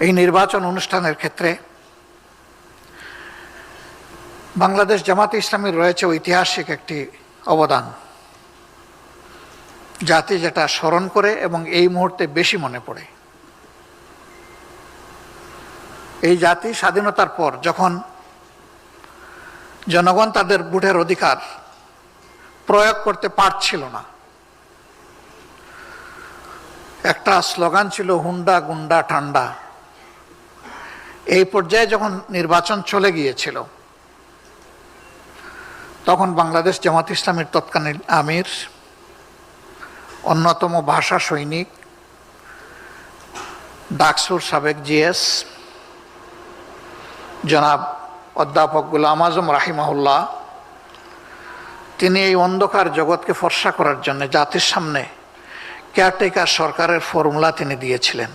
এই নির্বাচন অনুষ্ঠানের ক্ষেত্রে বাংলাদেশ জামাতে ইসলামীর রয়েছে ঐতিহাসিক একটি অবদান, জাতি যেটা স্মরণ করে এবং এই মুহূর্তে বেশি মনে পড়ে। এই জাতি স্বাধীনতার পর যখন জনগণ তাদের ভোটের অধিকার প্রয়োগ করতে পারছিল না, একটা স্লোগান ছিল হুন্ডা গুন্ডা ঠান্ডা। এই পর্যায়ে যখন নির্বাচন চলে গিয়েছিল, তখন বাংলাদেশ জামাত ইসলামীর তৎকালীন আমির, অন্যতম ভাষা সৈনিক, ডাকসুর সাবেক জিএস জনাব অধ্যাপক গোলাম আজম রাহিমাহুল্লাহ, তিনি এই অন্ধকার জগৎকে ফর্সা করার জন্য জাতির সামনে কেয়ারটেকার সরকারের ফর্মুলা তিনি দিয়েছিলেন।